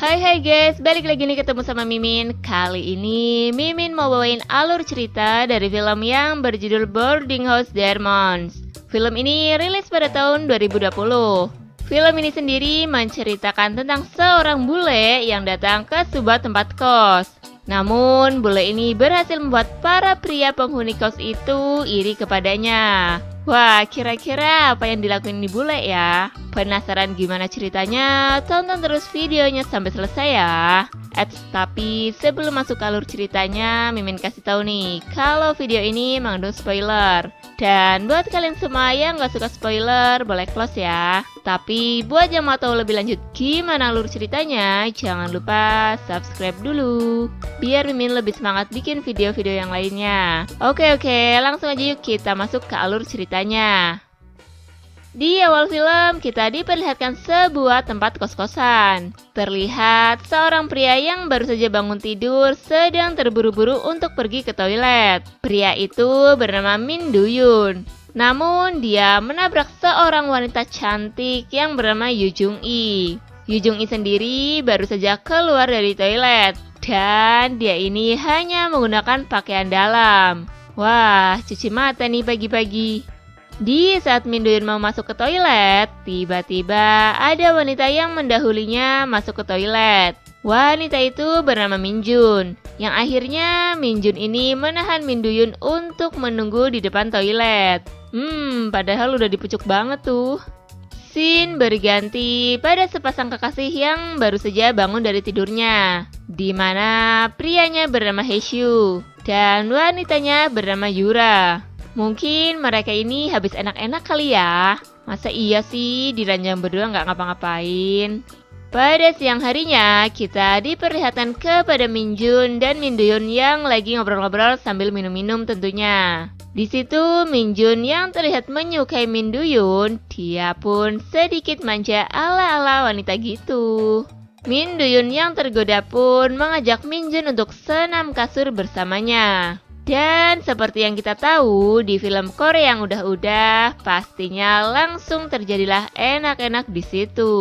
Hai guys, balik lagi nih ketemu sama Mimin. Kali ini Mimin mau bawain alur cerita dari film yang berjudul Boarding House Demons. Film ini rilis pada tahun 2020. Film ini sendiri menceritakan tentang seorang bule yang datang ke sebuah tempat kos. Namun bule ini berhasil membuat para pria penghuni kos itu iri kepadanya. Wah, kira-kira apa yang dilakuin ini bule ya? Penasaran gimana ceritanya? Tonton terus videonya sampai selesai ya. Tapi sebelum masuk ke alur ceritanya, Mimin kasih tahu nih kalau video ini mengandung spoiler. Dan buat kalian semua yang gak suka spoiler, boleh close ya. Tapi buat yang mau tahu lebih lanjut gimana alur ceritanya, jangan lupa subscribe dulu biar Mimin lebih semangat bikin video-video yang lainnya. Oke, langsung aja yuk kita masuk ke alur ceritanya. Di awal film, kita diperlihatkan sebuah tempat kos-kosan. Terlihat seorang pria yang baru saja bangun tidur sedang terburu-buru untuk pergi ke toilet. Pria itu bernama Min Duyun. Namun, dia menabrak seorang wanita cantik yang bernama Yu Jung Yi. Yu Jung Yi sendiri baru saja keluar dari toilet. Dan dia ini hanya menggunakan pakaian dalam. Wah, cuci mata nih pagi-pagi. Di saat Min Duyun mau masuk ke toilet, tiba-tiba ada wanita yang mendahulinya masuk ke toilet. Wanita itu bernama Min Jun, yang akhirnya Min Jun ini menahan Min Duyun untuk menunggu di depan toilet. Padahal udah dipucuk banget tuh. Scene berganti pada sepasang kekasih yang baru saja bangun dari tidurnya, di mana prianya bernama Haesyu dan wanitanya bernama Yura. Mungkin mereka ini habis enak-enak kali ya. Masa iya sih diranjang berdua nggak ngapa-ngapain. Pada siang harinya, kita diperlihatkan kepada Min Jun dan Min Duyun yang lagi ngobrol-ngobrol sambil minum-minum tentunya. Di situ Min Jun yang terlihat menyukai Min Duyun, dia pun sedikit manja ala-ala wanita gitu. Min Duyun yang tergoda pun mengajak Min Jun untuk senam kasur bersamanya. Dan seperti yang kita tahu di film Korea yang udah-udah, pastinya langsung terjadilah enak-enak di situ.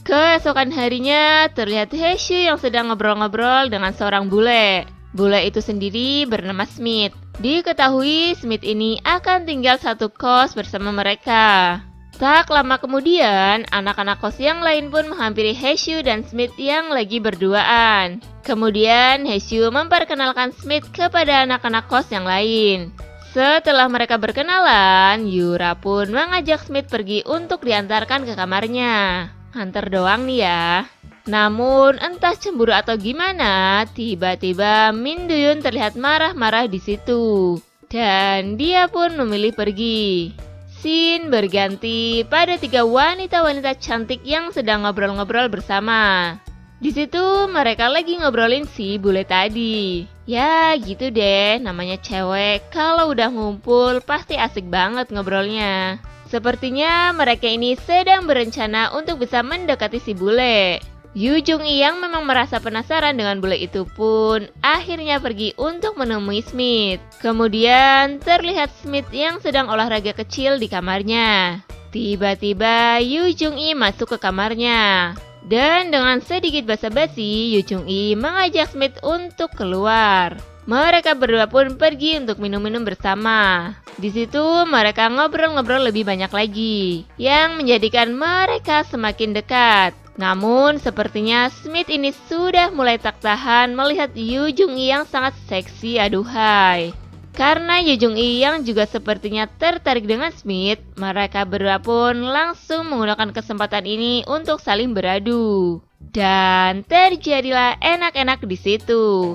Keesokan harinya terlihat Haesyu yang sedang ngobrol-ngobrol dengan seorang bule. Bule itu sendiri bernama Smith. Diketahui Smith ini akan tinggal satu kos bersama mereka. Tak lama kemudian, anak-anak kos yang lain pun menghampiri Haesyu dan Smith yang lagi berduaan. Kemudian Haesyu memperkenalkan Smith kepada anak-anak kos yang lain. Setelah mereka berkenalan, Yura pun mengajak Smith pergi untuk diantarkan ke kamarnya. Antar doang nih ya. Namun entah cemburu atau gimana, tiba-tiba Min Duyun terlihat marah-marah di situ. Dan dia pun memilih pergi. Scene berganti pada 3 wanita-wanita cantik yang sedang ngobrol-ngobrol bersama. Di situ mereka lagi ngobrolin si bule tadi. Ya gitu deh, namanya cewek. Kalau udah ngumpul pasti asik banget ngobrolnya. Sepertinya mereka ini sedang berencana untuk bisa mendekati si bule. Yu Jung Yi yang memang merasa penasaran dengan bule itu pun akhirnya pergi untuk menemui Smith. Kemudian terlihat Smith yang sedang olahraga kecil di kamarnya. Tiba-tiba Yu Jung Yi masuk ke kamarnya. Dan dengan sedikit basa-basi, Yu Jung Yi mengajak Smith untuk keluar. Mereka berdua pun pergi untuk minum-minum bersama. Di situ mereka ngobrol-ngobrol lebih banyak lagi, yang menjadikan mereka semakin dekat. Namun sepertinya Smith ini sudah mulai tak tahan melihat Yu Jung Yi yang sangat seksi aduhai. Karena Yu Jung Yi yang juga sepertinya tertarik dengan Smith, mereka berdua pun langsung menggunakan kesempatan ini untuk saling beradu. Dan terjadilah enak-enak di situ.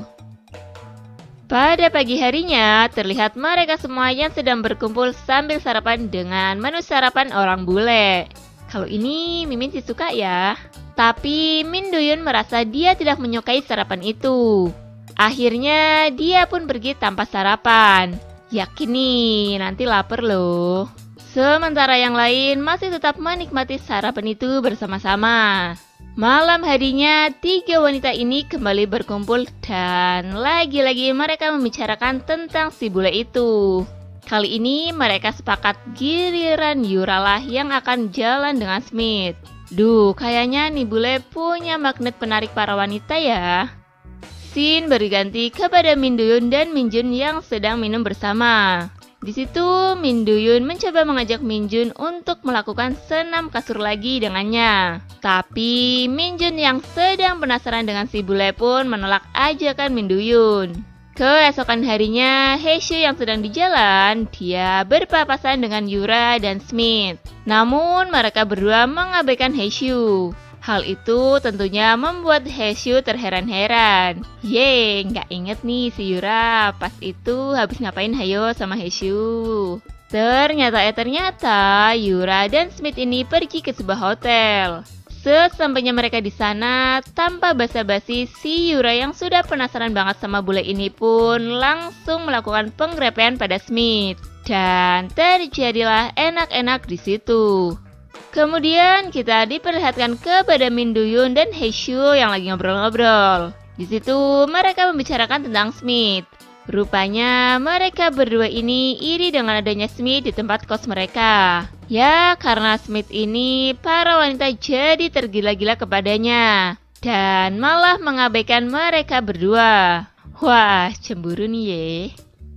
Pada pagi harinya, terlihat mereka semua yang sedang berkumpul sambil sarapan dengan menu sarapan orang bule. Kalau ini Mimin sih suka ya. Tapi Min Duyun merasa dia tidak menyukai sarapan itu. Akhirnya dia pun pergi tanpa sarapan. Yakin nih nanti lapar loh. Sementara yang lain masih tetap menikmati sarapan itu bersama-sama. Malam harinya 3 wanita ini kembali berkumpul dan lagi-lagi mereka membicarakan tentang si bule itu. Kali ini mereka sepakat giliran Yura lah yang akan jalan dengan Smith. Duh, kayaknya nih bule punya magnet penarik para wanita ya. Scene berganti kepada Min Do-yoon dan Min Jun yang sedang minum bersama. Di situ Min Do-yoon mencoba mengajak Min Jun untuk melakukan senam kasur lagi dengannya. Tapi Min Jun yang sedang penasaran dengan si bule pun menolak ajakan Min Do-yoon. Keesokan harinya, Haeshu yang sedang di jalan, dia berpapasan dengan Yura dan Smith. Namun mereka berdua mengabaikan Haeshu. Hal itu tentunya membuat Haeshu terheran-heran. Yeay, nggak inget nih si Yura pas itu habis ngapain hayo sama Haeshu. Ternyata Yura dan Smith ini pergi ke sebuah hotel. Sesampainya mereka di sana, tanpa basa-basi, si Yura yang sudah penasaran banget sama bule ini pun langsung melakukan penggrepean pada Smith. Dan terjadilah enak-enak di situ. Kemudian kita diperlihatkan kepada Min Do-yoon dan Haeshu yang lagi ngobrol-ngobrol. Di situ mereka membicarakan tentang Smith. Rupanya mereka berdua ini iri dengan adanya Smith di tempat kos mereka. Ya, karena Smith ini para wanita jadi tergila-gila kepadanya dan malah mengabaikan mereka berdua. Wah, cemburu nih ye.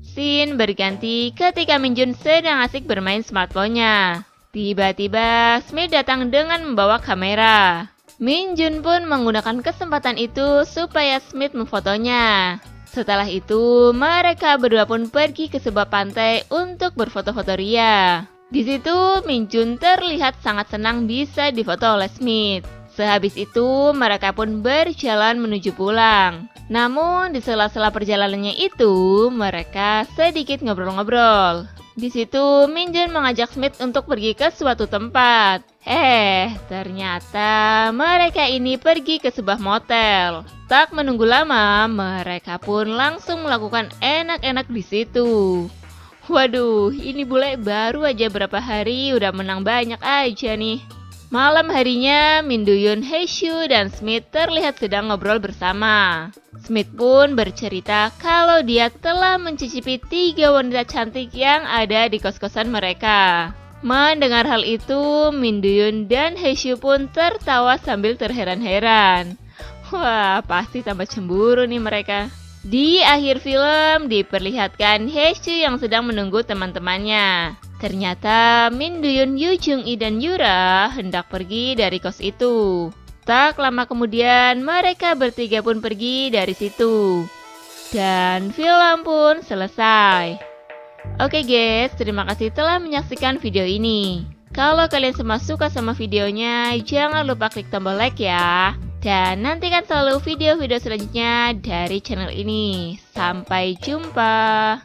Scene berganti ketika Min Jun sedang asik bermain smartphone-nya. Tiba-tiba Smith datang dengan membawa kamera. Min Jun pun menggunakan kesempatan itu supaya Smith memfotonya. Setelah itu, mereka berdua pun pergi ke sebuah pantai untuk berfoto-foto ria. Di situ, Min Jun terlihat sangat senang bisa difoto oleh Smith. Sehabis itu, mereka pun berjalan menuju pulang. Namun, di sela-sela perjalanannya itu, mereka sedikit ngobrol-ngobrol. Di situ, Min Jun mengajak Smith untuk pergi ke suatu tempat. Ternyata mereka ini pergi ke sebuah motel. Tak menunggu lama, mereka pun langsung melakukan enak-enak di situ. Waduh, ini bule baru aja berapa hari udah menang banyak aja nih. Malam harinya, Min Do-yoon, Haeshu, dan Smith terlihat sedang ngobrol bersama. Smith pun bercerita kalau dia telah mencicipi 3 wanita cantik yang ada di kos-kosan mereka. Mendengar hal itu, Min Do-yoon dan Haeshu pun tertawa sambil terheran-heran. Wah, pasti tambah cemburu nih mereka. Di akhir film diperlihatkan Haeshu yang sedang menunggu teman-temannya. Ternyata Min Do-yoon, Yoo Jung-i, dan Yura hendak pergi dari kos itu. Tak lama kemudian mereka bertiga pun pergi dari situ. Dan film pun selesai. Oke guys, terima kasih telah menyaksikan video ini. Kalau kalian semua suka sama videonya, jangan lupa klik tombol like ya. Dan nantikan selalu video-video selanjutnya dari channel ini. Sampai jumpa.